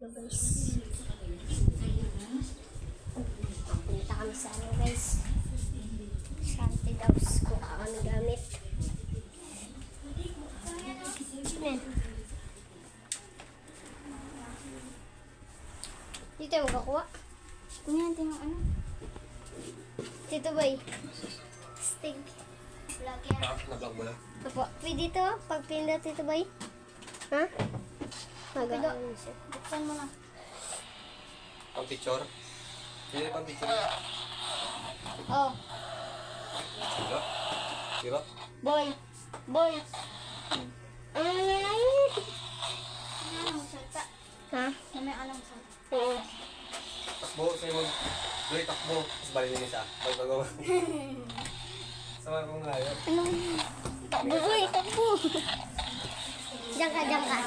Ito guys. Punta kami sa ano guys. Shanty Daws. Kuha kami gamit. Amen. Dito yung magkakuha. Kung yan, tingnan ano? Dito ba eh? Stig. Lagyan. Na-vlog mo na? Opo. Pwede dito. Pag pindot dito ba eh? Ha? Mag-ano siya. Buksan mo na. Pang picture? Hindi pang picture niya. Oh. Siro? Siro? Boy. Boy. Ano, salta. Ha? Na may alam salta. Oo. Takbo, sa'yo mo. Doy, takbo. Tapos balik yung isa. Pagbago. Sama ko nga yun. Ano? Takbo, boy. Takbo. Diyan ka, diyan ka.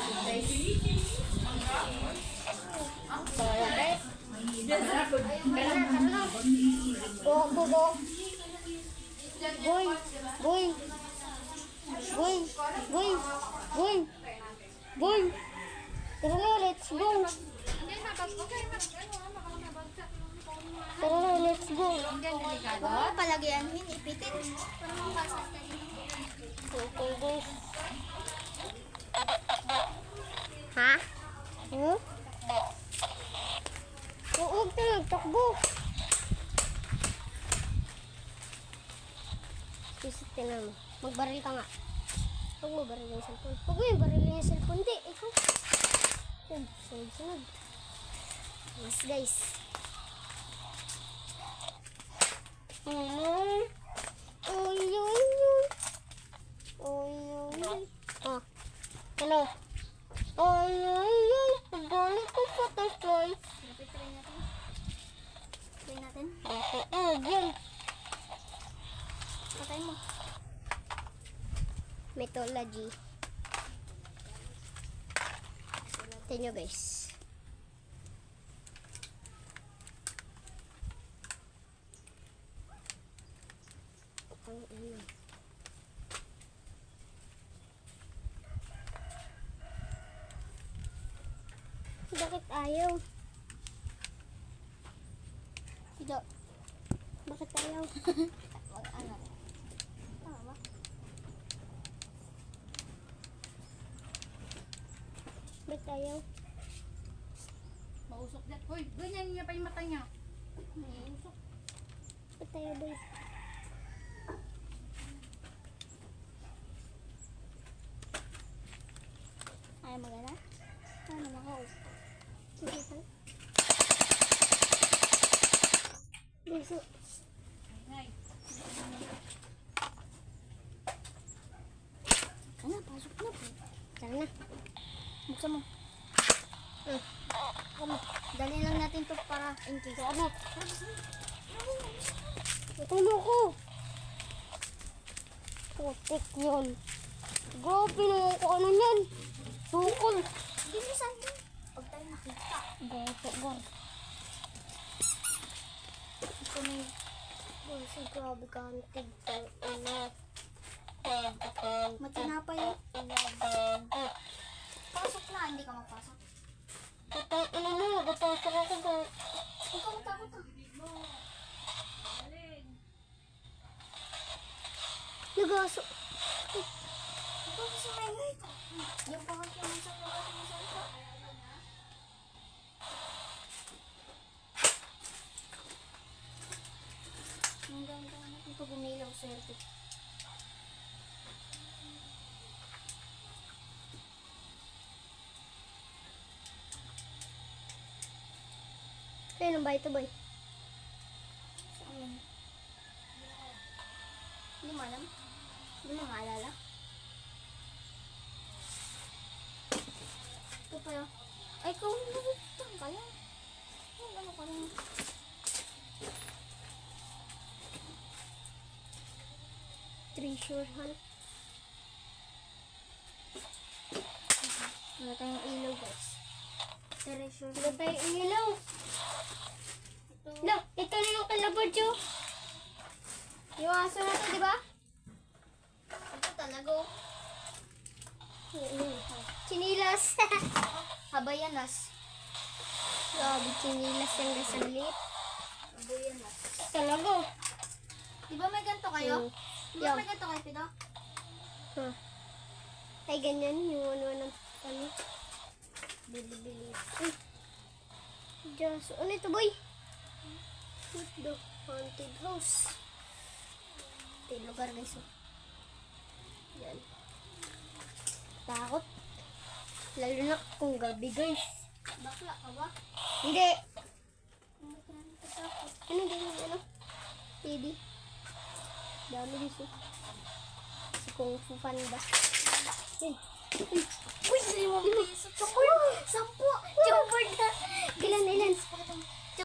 Wala ka. Tara na. Go. Boy. Boy. Boy. Boy. Boy. Boy. Tara na, let's go. Tara na, let's go. Huwag mo palagyanin, ipitin. Para makasal tayo. Okay, guys. Ha? Hmm? Huwag tayo, takbo. Isit tingnan mo. Magbaril ka nga. Huwag mo baril yung cellphone. Huwag mo yung baril yung cellphone. Hindi, ikaw. Yan, sunod. Mas guys. Oy. Oh. Ano? Pagdali ko pa to, Troy. Try natin. Try natin. Yan. Patay mo. Mythology. Tingnan nyo guys. Ang ano. Bakit ayaw? Ito. Bakit ayaw? Wag ano. Tama ba? Bakit ayaw? Mausok dyan. Hoy, ganyan niya pa yung mata niya. Mausok. Bakit ayaw ba? Ayaw magana? Ano makaw? Sige pa. Biso. Ano, pasok na po. Tara na. Buksan mo. Ano? Dali lang natin to para in case. Ano? Itulo ko. Putik yun. Grabe naman ko ano yan. Sukol. Bilisan mo. Huwag tayo nakita. Gato, gar. Ito may Kasi grabe ka ang tigtal. matinapa yun. Pasok na, hindi ka mapasok. Patay, ano mo? Napasok ako ba? Huwag ka matakot ah. Nagaso. Huwag ka kasi may light. Yung pangat naman sa lugar mo sa ito. Ang ganda natin pag umilaw sa ito. Kaya ba ito ba? Saan? Hindi mo alam? Hindi mo maalala? Ito pa yun. Ay, kung nabutang ka lang. Ano ka lang? Treasure hunt. Wala tayong ilaw, guys. Treasure. Wala tayong ilaw. Ito. Look, ito na yung kalabot yun. Yung aso na to, di ba? Ito talaga. oh. Chinilas. Habayanas. Grabe, chinilas yan guys. Ang liit. Abuyan na. Talaga. Di ba may ganito kayo? Di ba Yung. may ganito kayo, Pido? Huh. Ay, ganyan. Yung ano ng ano. Bili-bili. Uy. Diyos. Ano ito, boy? What the haunted house? Ito yung lugar, guys. Oh. Yan. Takot. Lalo na kung gabi, guys. Bakla ka ba? Hindi. Hindi ka namin katakot. Ano ganyan, ano? Pwede. Dami guys. Oh. Si Kung Fu Panda. Yan. Uy, 5 piso. 10! 10! Jumper na! Ilan, ilan? Pakita mo.